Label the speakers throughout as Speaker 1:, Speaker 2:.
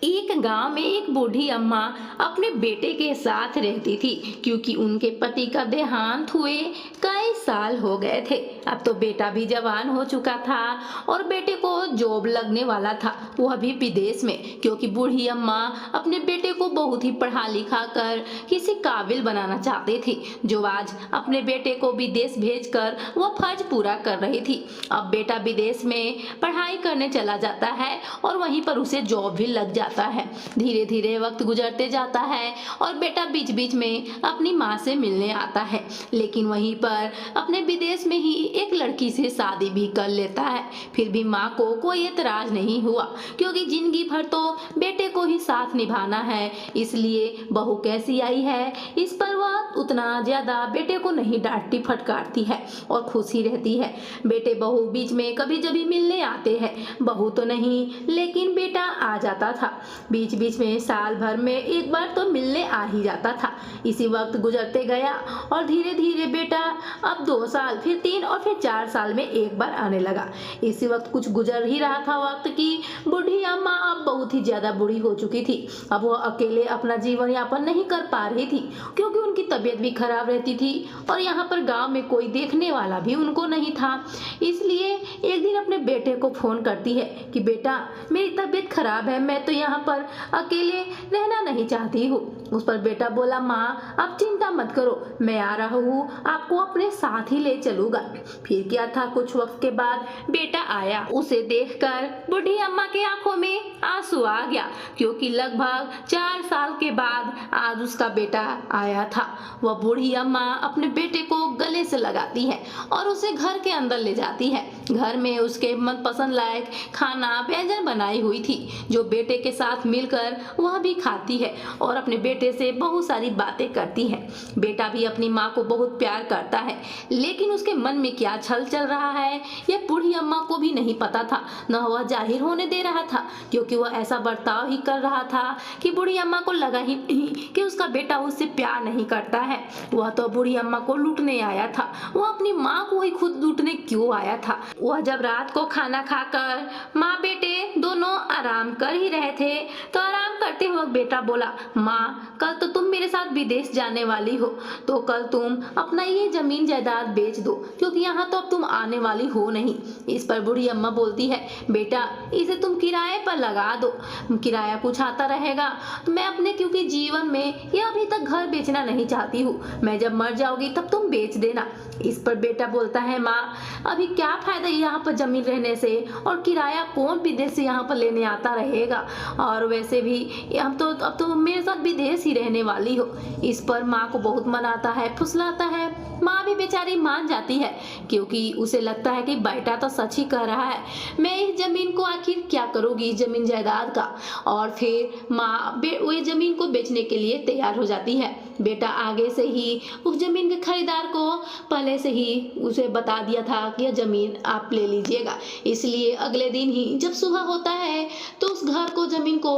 Speaker 1: एक गांव में एक बूढ़ी अम्मा अपने बेटे के साथ रहती थी क्योंकि उनके पति का देहांत हुए कई साल हो गए थे। अब तो बेटा भी जवान हो चुका था और बेटे को जॉब लगने वाला था, वह भी विदेश में, क्योंकि बूढ़ी अम्मा अपने बेटे को बहुत ही पढ़ा लिखा कर किसी काबिल बनाना चाहती थी, जो आज अपने बेटे को विदेश भेजकर वह फर्ज पूरा कर रही थी। अब बेटा विदेश में पढ़ाई करने चला जाता है और वहीं पर उसे जॉब भी लग जाता है। धीरे धीरे वक्त गुजरते जाता है और बेटा बीच बीच में अपनी माँ से मिलने आता है, लेकिन वहीं पर अपने विदेश में ही एक लड़की से शादी भी कर लेता है। फिर भी माँ को कोई एतराज नहीं हुआ, क्योंकि जिंदगी भर तो बेटे को ही साथ निभाना है, इसलिए बहू कैसी आई है इस पर वह उतना ज्यादा बेटे को नहीं डांटती फटकारती है और खुशी रहती है। बेटे बहू बीच में कभी जभी मिलने आते हैं, बहू तो नहीं लेकिन बेटा आ जाता था। बीच बीच में साल भर में एक बार तो मिलने आ ही जाता था। इसी वक्त गुजरते गया और धीरे धीरे बेटा अब 2 साल, फिर 3 और फिर 4 साल में एक बार आने लगा। इसी वक्त कुछ गुजर ही रहा था वक्त की बूढ़ी अम्मा अब बहुत ही ज्यादा बूढ़ी हो चुकी थी। अब वो अकेले अपना जीवन यापन नहीं कर पा रही थी, क्योंकि उनकी तबीयत भी खराब रहती थी और यहाँ पर गांव में कोई देखने वाला भी उनको नहीं था। इसलिए एक दिन अपने बेटे को फोन करती है कि बेटा मेरी तबीयत खराब है, मैं तो यहाँ पर अकेले रहना नहीं चाहती हूँ। उस पर बेटा बोला, माँ आप चिंता मत करो, मैं आ रहा हूँ, आपको अपने साथ ही ले चलूंगा। फिर क्या था, कुछ वक्त के बाद बेटा आया। उसे देखकर बूढ़ी अम्मा की आंखों में आंसू आ गया, क्योंकि लगभग 4 साल के बाद आज उसका बेटा आया था। वह बूढ़ी अम्मा अपने बेटे को गले से लगाती है और उसे घर के अंदर ले जाती है। घर में उसके मनपसंद लायक खाना व्यंजन बनाई हुई थी, जो बेटे के साथ मिलकर वह भी खाती है और अपने बेटे से बहुत सारी बातें करती है। बेटा भी अपनी माँ को बहुत प्यार करता है, लेकिन उसके मन में क्या छल चल रहा है यह बूढ़ी अम्मा को भी नहीं पता था, न वह जाहिर होने दे रहा था, क्योंकि वह ऐसा बर्ताव ही कर रहा था कि बूढ़ी अम्मा को लगा ही नहीं कि उसका बेटा उससे प्यार नहीं करता है। वह तो बूढ़ी अम्मा को लूटने आया था, वह अपनी माँ को ही खुद लूटने क्यों आया था। वह जब रात को खाना खाकर माँ बेटे दोनों आराम कर ही रहे थे, तो आराम करते हुए बेटा बोला, माँ कल तो तुम मेरे साथ विदेश जाने वाली हो, तो कल तुम अपना ये जमीन जायदाद बेच दो, क्योंकि यहाँ तो अब तुम आने वाली हो नहीं। इस पर बूढ़ी अम्मा बोलती है, बेटा इसे तुम किराए पर लगा दो, किराया कुछ आता रहेगा, तो मैं अपने क्योंकि जीवन में ये अभी तक घर बेचना नहीं चाहती हूँ, मैं जब मर जाऊंगी तब तुम बेच देना। इस पर बेटा बोलता है, माँ अभी क्या फायदा यहाँ पर जमीन रहने से, और किराया कौन विदेश से यहाँ पर लेने आता रहेगा, और वैसे भी हम तो अब तो मेरे साथ विदेश ही रहने वाली हो। इस पर माँ को बहुत मनाता है, फुसलाता है। माँ भी बेचारी मान जाती है, क्योंकि उसे लगता है कि बेटा तो सच ही कह रहा है, मैं इस जमीन को आखिर क्या करूँगी, इस जमीन जायदाद का। और फिर माँ वो जमीन को बेचने के लिए तैयार हो जाती है। बेटा आगे से ही उस जमीन के खरीदार को पहले से ही उसे बता दिया था कि यह जमीन आप ले लीजिएगा, इसलिए अगले दिन ही जब सुबह होता है तो उस घर को जमीन को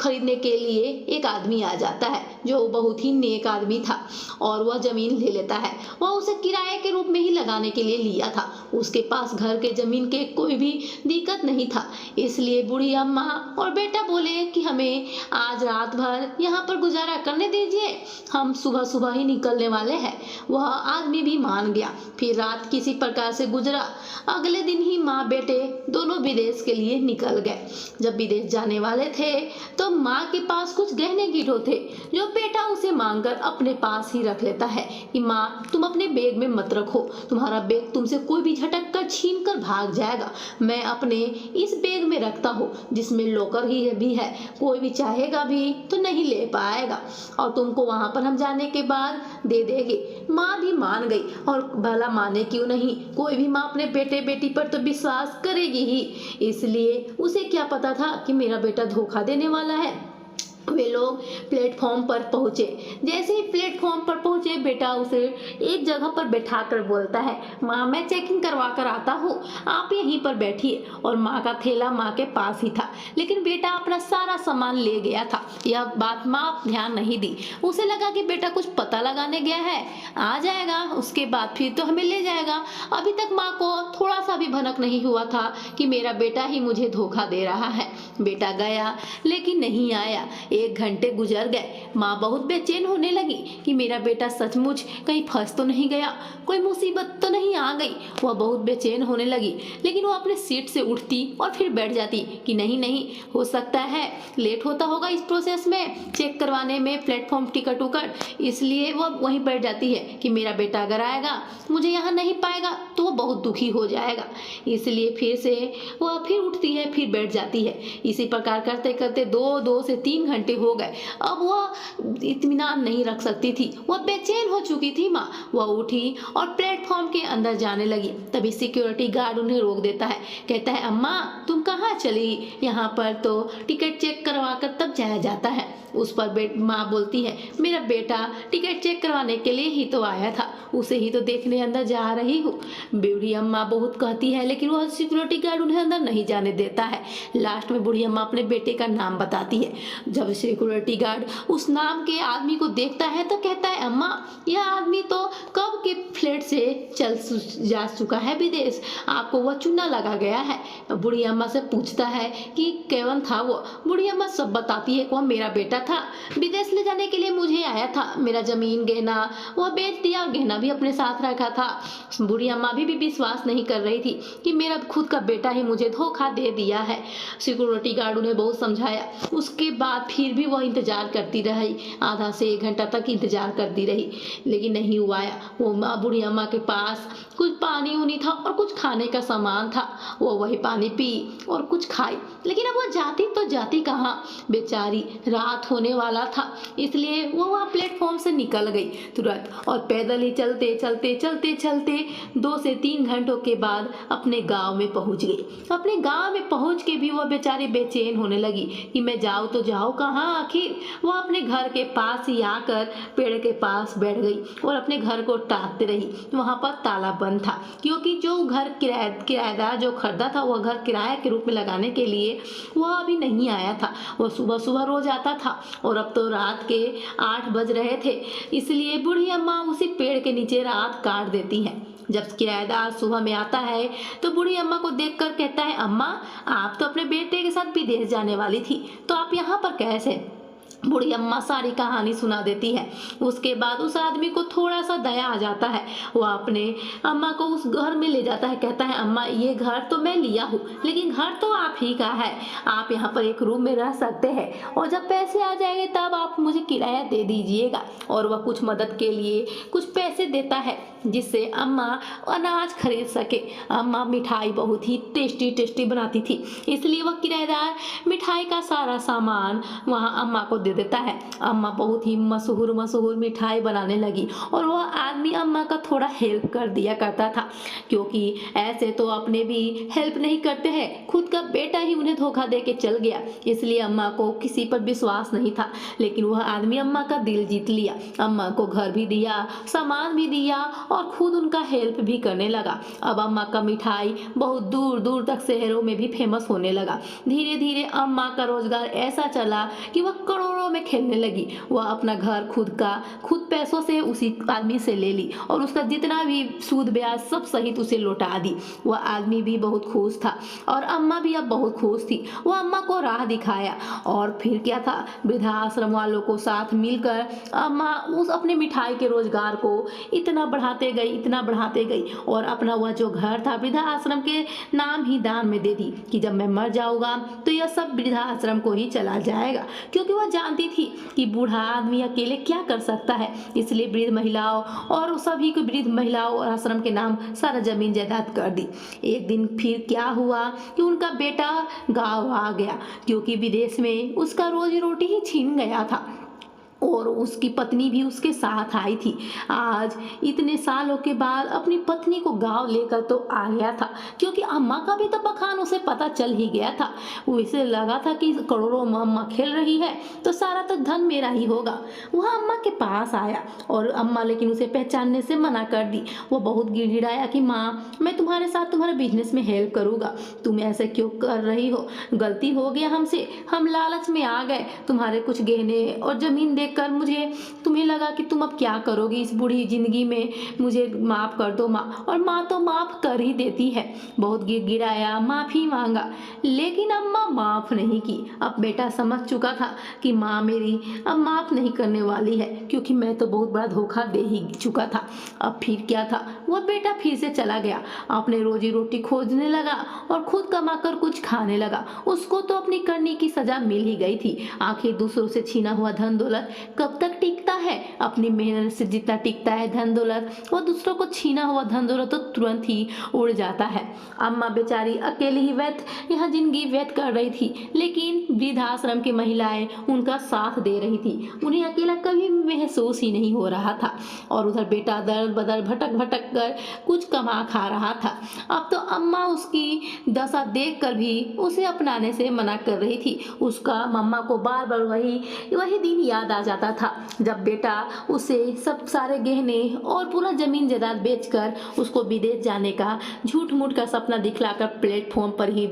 Speaker 1: खरीदने के लिए एक आदमी आ जाता है, जो बहुत ही नेक आदमी था, और वह जमीन ले लेता है। वह उसे किराए के रूप में ही लगाने के लिए लिया था, उसके पास घर के जमीन के कोई भी दिक्कत नहीं था। इसलिए बूढ़ी अम्मा और बेटा बोले कि हमें आज रात भर यहाँ पर गुजारा करने दीजिए, हम सुबह सुबह ही निकलने वाले हैं। वह आदमी भी मान गया। फिर रात किसी प्रकार से गुजरा। अगले दिन ही माँ बेटे दोनों विदेश के लिए निकल गए। जब विदेश जाने वाले थे तो माँ के पास कुछ गहने गिटो थे, जो बेटा उसे मांगकर अपने पास ही रख लेता है कि माँ तुम अपने बैग में मत रखो, तुम्हारा बैग तुमसे कोई भी झटक कर छीन कर भाग जाएगा, मैं अपने इस बैग में रखता हूँ जिसमें लॉकर ही भी है, कोई भी चाहेगा भी तो नहीं ले पाएगा, और तुमको वहां पर हम जाने के बाद दे देंगे। माँ भी मान गई, और भला माने क्यों नहीं, कोई भी माँ अपने बेटे बेटी पर तो विश्वास करेगी ही। इसलिए उसे क्या पता था कि मेरा बेटा धोखा देने वाला है। वे लोग प्लेटफॉर्म पर पहुंचे। जैसे ही प्लेटफॉर्म पर पहुंचे, बेटा उसे एक जगह पर बैठा कर बोलता है, माँ मैं चेकिंग करवा कर आता हूँ, आप यहीं पर बैठिए। और माँ का थैला माँ के पास ही था, लेकिन बेटा अपना सारा सामान ले गया था। यह बात माँ ध्यान नहीं दी। उसे लगा कि बेटा कुछ पता लगाने गया है, आ जाएगा उसके बाद फिर तो हमें ले जाएगा। अभी तक माँ को थोड़ा सा भी भनक नहीं हुआ था कि मेरा बेटा ही मुझे धोखा दे रहा है। बेटा गया लेकिन नहीं आया। 1 घंटे गुजर गए। माँ बहुत बेचैन होने लगी कि मेरा बेटा सचमुच कहीं फंस तो नहीं गया, कोई मुसीबत तो नहीं आ गई। वह बहुत बेचैन होने लगी, लेकिन वो अपने सीट से उठती और फिर बैठ जाती कि नहीं नहीं, हो सकता है लेट होता होगा इस प्रोसेस में, चेक करवाने में प्लेटफॉर्म टिकट उकट, इसलिए वह वहीं बैठ जाती है कि मेरा बेटा अगर आएगा मुझे यहाँ नहीं पाएगा तो वो बहुत दुखी हो जाएगा। इसलिए फिर से वह फिर उठती है, फिर बैठ जाती है। इसी प्रकार करते करते 2 से 3 घंटे हो गए। अब वह इत्मीनान नहीं रख सकती थी, वह बेचैन हो चुकी थी। माँ वह उठी और प्लेटफॉर्म के अंदर जाने लगी। तभी सिक्योरिटी गार्ड उन्हें रोक देता है, कहता है अम्मा तुम कहाँ चली, यहाँ पर तो टिकट चेक करवा कर तब जाया जाता है। उस पर माँ बोलती है, मेरा बेटा टिकट चेक करवाने के लिए ही तो आया था, उसे ही तो देखने अंदर जा रही हूँ। बूढ़ी अम्मा बहुत कहती है, लेकिन वह सिक्योरिटी गार्ड उन्हें अंदर नहीं जाने देता है। लास्ट में बूढ़ी अम्मा अपने बेटे का नाम बताती है। जब सिक्योरिटी गार्ड उस नाम के आदमी को देखता है तो कहता है, अम्मा यह आदमी तो कब के फ्लाइट से जा चुका है विदेश, आपको वह चूना लगा गया है। बूढ़ी अम्मा से पूछता है कि कौन था वो। बूढ़ी अम्मा सब बताती है कि वह मेरा बेटा था, विदेश ले जाने के लिए मुझे आया था, मेरा जमीन गहना वह बेच दिया, गहना भी अपने साथ रखा था। बूढ़ी अम्मा भी विश्वास नहीं कर रही थी कि मेरा खुद का बेटा ही मुझे धोखा दे दिया है। सिक्योरिटी गार्ड उन्हें बहुत समझाया, उसके बाद फिर भी वह इंतजार करती रही। आधा से 1 घंटा तक इंतजार करती रही, लेकिन नहीं हुआ। वो बूढ़ी अम्मा के पास कुछ पानी उनी था और कुछ खाने का सामान था। वो वही पानी पी और कुछ खाई, लेकिन अब वो जाती तो जाती कहाँ, बेचारी रात होने वाला था, इसलिए वो वहाँ प्लेटफॉर्म से निकल गई तुरंत और पैदल ही चलते चलते चलते चलते 2 से 3 घंटों के बाद अपने गांव में पहुंच गई। अपने गांव में पहुंच के भी वह बेचारी बेचैन होने लगी कि मैं जाऊँ तो जाऊँ कहाँ आखिर। वह अपने घर के पास ही आकर पेड़ के पास बैठ गई और अपने घर को ताकते रही। वहाँ पर ताला बंद था, क्योंकि जो घर किराएदार जो खरीदा था वह घर किराया के रूप में लगाने के लिए वह अभी नहीं आया था। वह सुबह सुबह रोज आता था और अब तो रात के 8 बज रहे थे, इसलिए बूढ़ी अम्मा उसी पेड़ के नीचे रात काट देती है। जब किराएदार सुबह में आता है तो बूढ़ी अम्मा को देखकर कहता है, अम्मा आप तो अपने बेटे के साथ विदेश जाने वाली थी, तो आप यहाँ पर कैसे। बूढ़ी अम्मा सारी कहानी सुना देती है। उसके बाद उस आदमी को थोड़ा सा दया आ जाता है, वह अपने अम्मा को उस घर में ले जाता है। कहता है, अम्मा ये घर तो मैं लिया हूँ, लेकिन घर तो आप ही का है, आप यहाँ पर एक रूम में रह सकते हैं और जब पैसे आ जाएंगे तब आप मुझे किराया दे दीजिएगा। और वह कुछ मदद के लिए कुछ पैसे देता है जिससे अम्मा अनाज खरीद सके। अम्मा मिठाई बहुत ही टेस्टी टेस्टी बनाती थी, इसलिए वह किराएदार मिठाई का सारा सामान वहाँ अम्मा को दे देता है। अम्मा बहुत ही मशहूर मिठाई बनाने लगी और वह आदमी अम्मा का थोड़ा हेल्प कर दिया करता था, क्योंकि ऐसे तो अपने भी हेल्प नहीं करते हैं, खुद का बेटा ही उन्हें धोखा दे के चल गया, इसलिए अम्मा को किसी पर विश्वास नहीं था। लेकिन वह आदमी अम्मा का दिल जीत लिया, अम्मा को घर भी दिया, सामान भी दिया और खुद उनका हेल्प भी करने लगा। अब अम्मा का मिठाई बहुत दूर दूर तक शहरों में भी फेमस होने लगा। धीरे धीरे अम्मा का रोजगार ऐसा चला कि वह करोड़ों में खेलने लगी। वह अपना घर खुद पैसों से उसी आदमी से ले ली और उसका जितना भी सूद ब्याज सब सहित उसे लौटा दी। वह आदमी भी बहुत खुश था और अम्मा भी अब बहुत खुश थी। वह अम्मा को राह दिखाया और फिर क्या था, वृद्धाश्रम वालों को साथ मिलकर अम्मा उस अपने मिठाई के रोजगार को इतना बढ़ाते गई और अपना वह जो घर था वृद्धाश्रम के नाम ही दान में दे दी कि जब मैं मर जाऊंगा तो यह सब वृद्धाश्रम को ही चला जाएगा, क्योंकि वह जानती थी कि बूढ़ा आदमी अकेले क्या कर सकता है। इसलिए वृद्ध महिलाओं और सभी को वृद्ध महिलाओं और आश्रम के नाम सारा जमीन जायदाद कर दी। एक दिन फिर क्या हुआ कि उनका बेटा गाँव आ गया, क्योंकि विदेश में उसका रोजी रोटी ही छीन गया था। और उसकी पत्नी भी उसके साथ आई थी। आज इतने सालों के बाद अपनी पत्नी को गाँव लेकर तो आ गया था, क्योंकि अम्मा का भी तो बखान उसे पता चल ही गया था। उसे लगा था कि करोड़ों में अम्मा खेल रही है तो सारा तो धन मेरा ही होगा। वह अम्मा के पास आया और अम्मा लेकिन उसे पहचानने से मना कर दी। वो बहुत गिड़गिड़ाया कि माँ, मैं तुम्हारे साथ तुम्हारे बिजनेस में हेल्प करूँगा, तुम ऐसे क्यों कर रही हो, गलती हो गया हमसे, हम लालच में आ गए, तुम्हारे कुछ गहने और जमीन देखकर मुझे तुम्हें लगा कि तुम अब क्या करोगी इस बूढ़ी जिंदगी में, मुझे माफ कर दो माँ। और माँ तो माफ कर ही देती है। बहुत गिड़गिड़ाया, माफी मांगा, लेकिन अम्मा माफ नहीं की। अब बेटा समझ चुका था कि माँ मेरी अब माफ नहीं करने वाली है, क्योंकि मैं तो बहुत बड़ा धोखा दे ही चुका था। अब फिर क्या था, वह बेटा फिर से चला गया, अपने रोजी रोटी खोजने लगा और खुद कमाकर कुछ खाने लगा। उसको तो अपनी करनी की सजा मिल ही गई थी। आखिर दूसरों से छीना हुआ धन दौलत कब तक टिकता है? अपनी मेहनत से जितना टिकता है धन दौलत, वो दूसरों को छीना हुआ धन दौलत तो तुरंत ही उड़ जाता है। अम्मा बेचारी अकेली ही यह जिंदगी व्यतीत कर रही थी, लेकिन वृद्धाश्रम की महिलाएं उनका साथ दे रही थी। उन्हें अकेला कभी महसूस ही नहीं हो रहा था। और उधर बेटा दर बदर भटक भटक कर कुछ कमा खा रहा था। अब तो अम्मा उसकी दशा देख कर भी उसे अपनाने से मना कर रही थी। उसका मम्मा को बार बार वही वही दिन याद आ जाता था जब बेटा उसे सब सारे गहने और पूरा जमीन जायदाद बेचकर उसको विदेश जाने का झूठ मूठ का सपना दिखलाकर प्लेटफॉर्म पर ही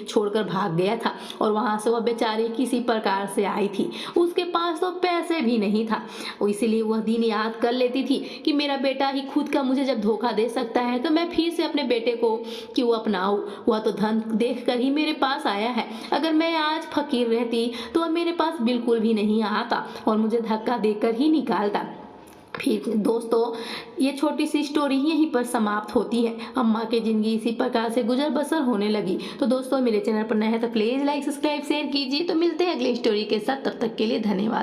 Speaker 1: छोड़कर भाग गया था। और वहां से वह बेचारी किसी प्रकार से आई थी, उसके पास तो पैसे भी नहीं था। इसीलिए वह दिन याद कर लेती थी कि मेरा बेटा ही खुद का मुझे जब धोखा दे सकता है तो मैं फिर से अपने बेटे को क्यों अपनाऊं। वह तो धन देख कर ही मेरे पास आया है, अगर मैं आज फकीर रहती तो वह मेरे पास बिल्कुल भी नहीं आता और मुझे धक्का देकर ही निकालता। फिर दोस्तों, ये छोटी सी स्टोरी यहीं पर समाप्त होती है। अम्मा की जिंदगी इसी प्रकार से गुजर बसर होने लगी। तो दोस्तों, मेरे चैनल पर नए हैं तो प्लीज लाइक सब्सक्राइब शेयर कीजिए। तो मिलते हैं अगली स्टोरी के साथ, तब तक के लिए धन्यवाद।